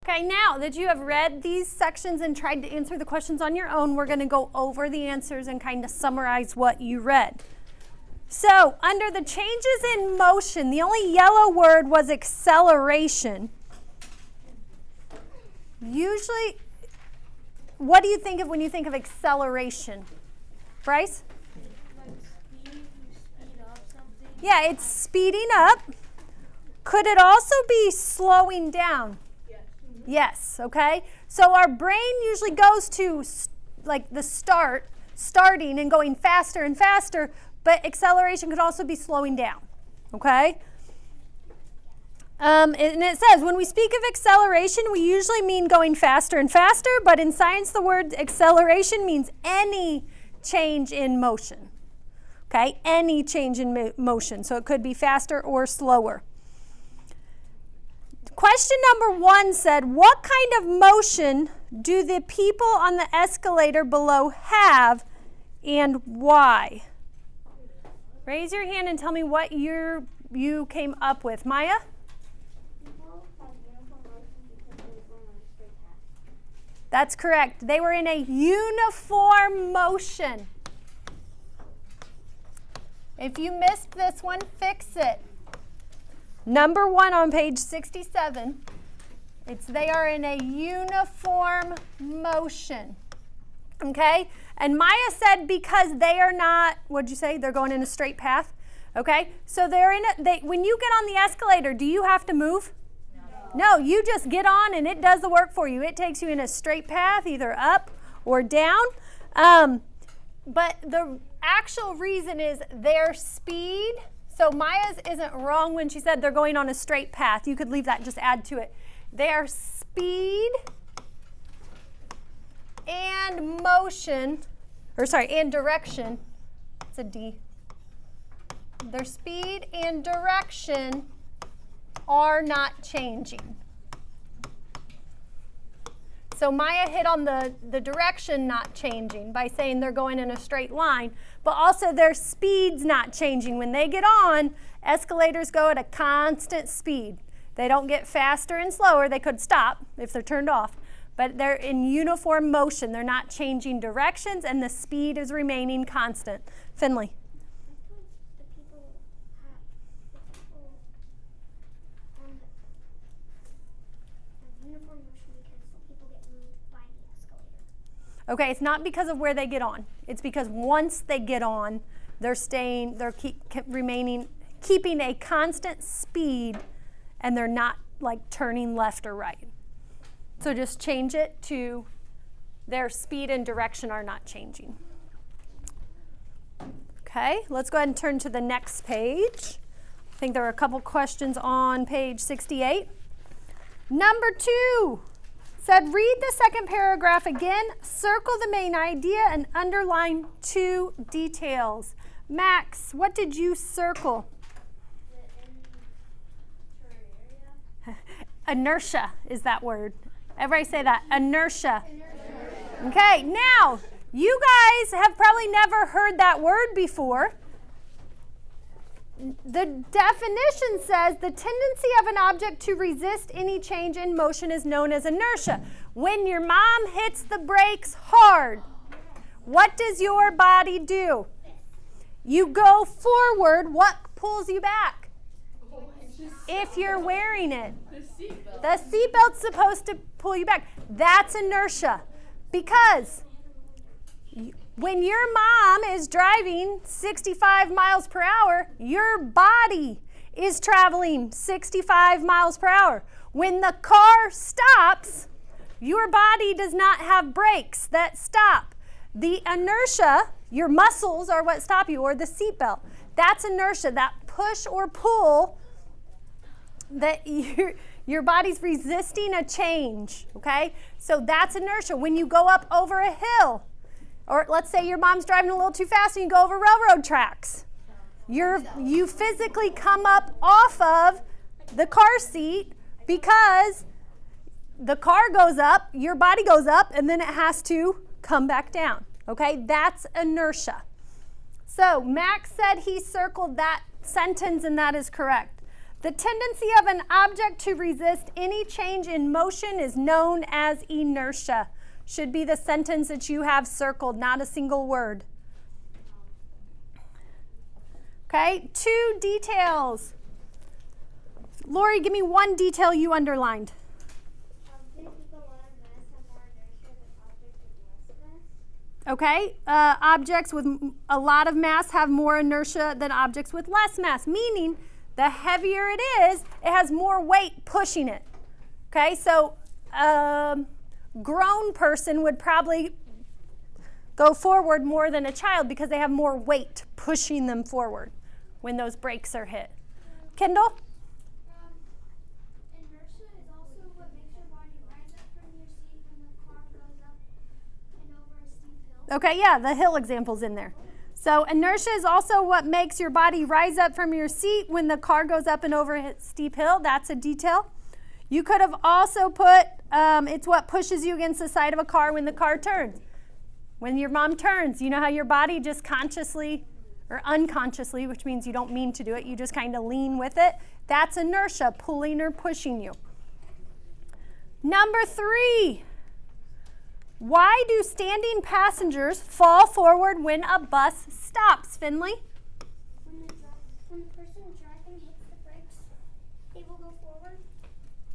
Okay, now that you have read these sections and tried to answer the questions on your own, we're going to go over the answers and kind of summarize what you read. So, under the changes in motion, the only yellow word was acceleration. Usually, what do you think of when you think of acceleration? Bryce? Like speed up something? Yeah, it's speeding up. Could it also be slowing down? Yes. Yes, okay? So our brain usually goes to like the starting and going faster and faster, but acceleration could also be slowing down, okay? And it says, when we speak of acceleration, we usually mean going faster and faster, but in science the word acceleration means any change in motion, okay? Any change in motion, so it could be faster or slower. Question number 1 said, what kind of motion do the people on the escalator below have and why? Raise your hand and tell me what you came up with. Maya? People have uniform motion because they were going on a straight path. That's correct. They were in a uniform motion. If you missed this one, fix it. Number 1 on page 67, they are in a uniform motion. Okay? And Maya said because they are not, what'd you say? They're going in a straight path? Okay? So when you get on the escalator, do you have to move? No, you just get on and it does the work for you. It takes you in a straight path, either up or down. But the actual reason is their speed. So Maya's isn't wrong when she said they're going on a straight path. You could leave that and just add to it. Their speed and motion, and direction, it's a D. Their speed and direction are not changing. So Maya hit on the direction not changing by saying they're going in a straight line, but also their speed's not changing. When they get on, escalators go at a constant speed. They don't get faster and slower. They could stop if they're turned off, but they're in uniform motion. They're not changing directions, and the speed is remaining constant. Finley. The people have uniform motion because some people get moved by the escalator. Okay, it's not because of where they get on. It's because once they get on, they're keeping a constant speed, and they're not like turning left or right. So just change it to their speed and direction are not changing. Okay, let's go ahead and turn to the next page. I think there are a couple questions on page 68. Number 2 said, read the second paragraph again, circle the main idea, and underline 2 details. Max, what did you circle? Inertia is that word. Everybody say that. Inertia. Okay, now, you guys have probably never heard that word before. The definition says the tendency of an object to resist any change in motion is known as inertia. When your mom hits the brakes hard, what does your body do? You go forward. What pulls you back? If you're wearing it. The seatbelt's supposed to pull you back. That's inertia. Because when your mom is driving 65 miles per hour, your body is traveling 65 miles per hour. When the car stops, your body does not have brakes that stop. The inertia, your muscles are what stop you, or the seatbelt. That's inertia, that push or pull that your body's resisting a change, okay? So that's inertia. When you go up over a hill, or let's say your mom's driving a little too fast and you go over railroad tracks, you physically come up off of the car seat because the car goes up, your body goes up, and then it has to come back down, okay? That's inertia. So Max said he circled that sentence, and that is correct. The tendency of an object to resist any change in motion is known as inertia. Should be the sentence that you have circled, not a single word. Okay, 2 details. Lori, give me 1 detail you underlined. Objects with a lot of mass have more inertia than objects with less mass. Okay, objects with a lot of mass have more inertia than objects with less mass, meaning the heavier it is, it has more weight pushing it. Okay, so grown person would probably go forward more than a child because they have more weight pushing them forward when those brakes are hit. Kendall? Inertia is also what makes your body rise up from your seat when the car goes up and over a steep hill. Okay, yeah, the hill example's in there. So inertia is also what makes your body rise up from your seat when the car goes up and over a steep hill. That's a detail. You could have also put, it's what pushes you against the side of a car when the car turns. When your mom turns, you know how your body just consciously or unconsciously, which means you don't mean to do it, you just kind of lean with it. That's inertia, pulling or pushing you. Number 3. Why do standing passengers fall forward when a bus stops, Finley? When the person driving hits the brakes, they will go forward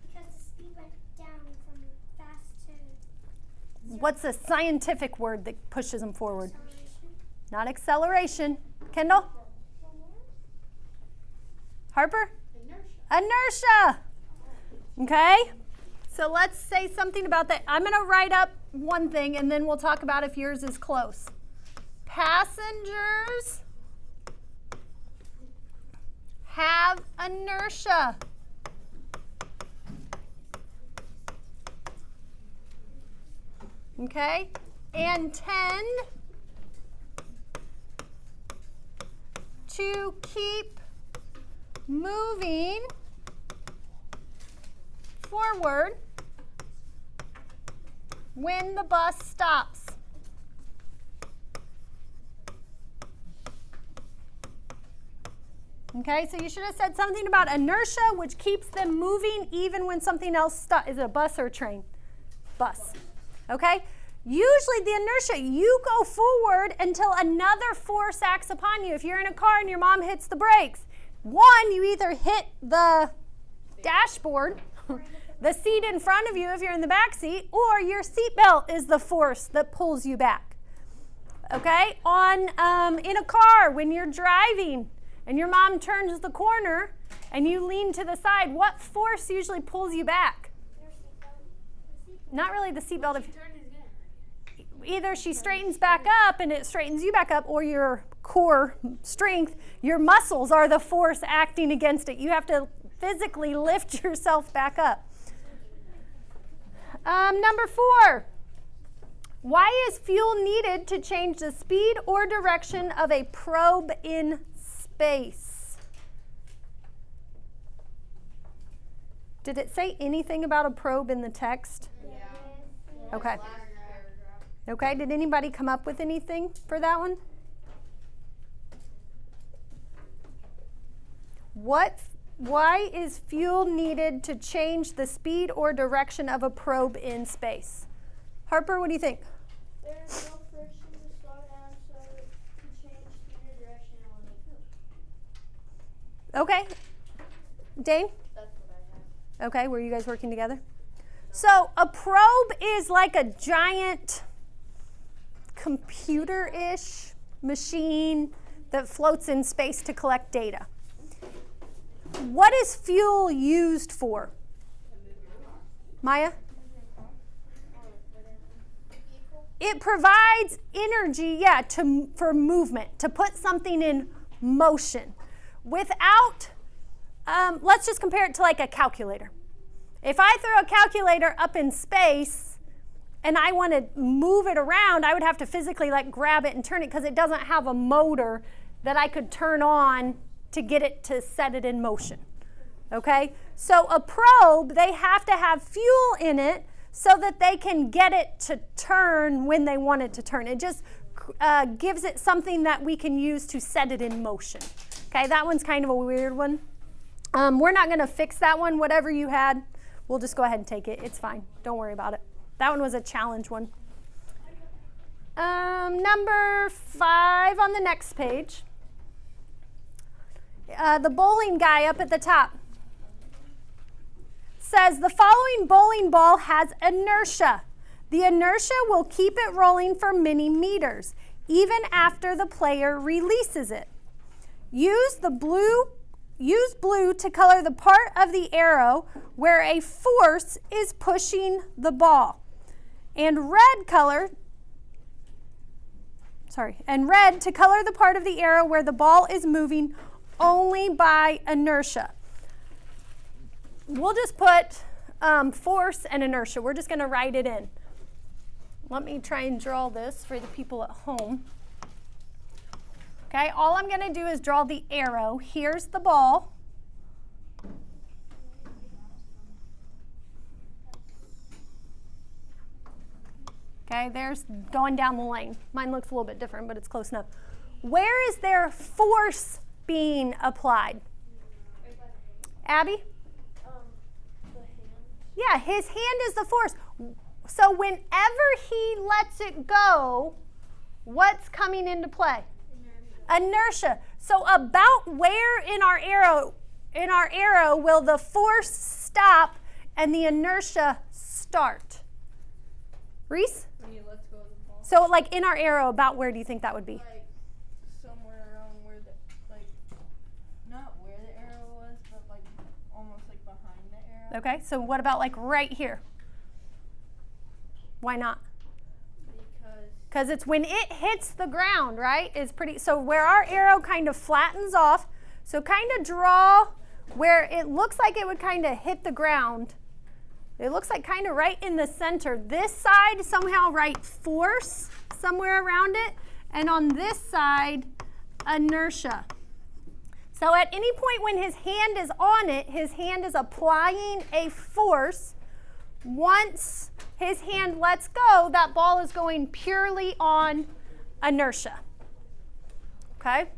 because the speed went down from fast to What's the scientific word that pushes them forward? acceleration. Not acceleration. Kendall? Harper? Inertia. Okay? So let's say something about that. I'm going to write up one thing and then we'll talk about if yours is close. Passengers have inertia. Okay? And tend to keep moving forward when the bus stops. Okay, so you should have said something about inertia, which keeps them moving even when something else stops. Is it a bus or a train? Bus. Okay? Usually the inertia, you go forward until another force acts upon you. If you're in a car and your mom hits the brakes, one, you either hit the dashboard, the seat in front of you if you're in the back seat, or your seatbelt is the force that pulls you back. Okay? In a car, when you're driving and your mom turns the corner and you lean to the side, what force usually pulls you back? Not really the seatbelt. Either she straightens back up and it straightens you back up, or your core strength, your muscles are the force acting against it. You have to physically lift yourself back up. Number 4. Why is fuel needed to change the speed or direction of a probe in space? Did it say anything about a probe in the text? Yeah. Okay. Okay, did anybody come up with anything for that one? Why is fuel needed to change the speed or direction of a probe in space? Harper, what do you think? There is no friction to slow down, so to change speed or direction it will need fuel. Okay. Dane? That's what I have. Okay, were you guys working together? So a probe is like a giant computer-ish machine that floats in space to collect data. What is fuel used for? Maya? It provides energy, for movement, to put something in motion. Without, let's just compare it to like a calculator. If I throw a calculator up in space and I want to move it around, I would have to physically like grab it and turn it because it doesn't have a motor that I could turn on to get it to set it in motion. Okay? So a probe, they have to have fuel in it so that they can get it to turn when they want it to turn. It just gives it something that we can use to set it in motion. Okay, that one's kind of a weird one. We're not going to fix that one. Whatever you had, we'll just go ahead and take it. It's fine. Don't worry about it. That one was a challenge one. Number 5 on the next page. The bowling guy up at the top says the following bowling ball has inertia. The inertia will keep it rolling for many meters, even after the player releases it. Use blue to color the part of the arrow where a force is pushing the ball. And red to color the part of the arrow where the ball is moving only by inertia. We'll just put force and inertia. We're just going to write it in. Let me try and draw this for the people at home. Okay, all I'm going to do is draw the arrow. Here's the ball. Okay, there's going down the lane. Mine looks a little bit different, but it's close enough. Where is there force being applied? Abby? The hand. Yeah, his hand is the force. So whenever he lets it go, what's coming into play? Inertia. So about where in our arrow will the force stop and the inertia start? Reese? When you let go of the ball. So like in our arrow, about where do you think that would be? Like somewhere around where not where the arrow was, but like almost like behind the arrow. Okay, so what about like right here? Why not? Because it's when it hits the ground, right? So where our arrow kind of flattens off, so kind of draw where it looks like it would kind of hit the ground. It looks like kind of right in the center. This side, somehow write force somewhere around it. And on this side, inertia. So at any point when his hand is on it, his hand is applying a force. Once his hand lets go, that ball is going purely on inertia. Okay?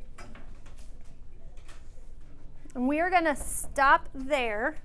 And we are going to stop there.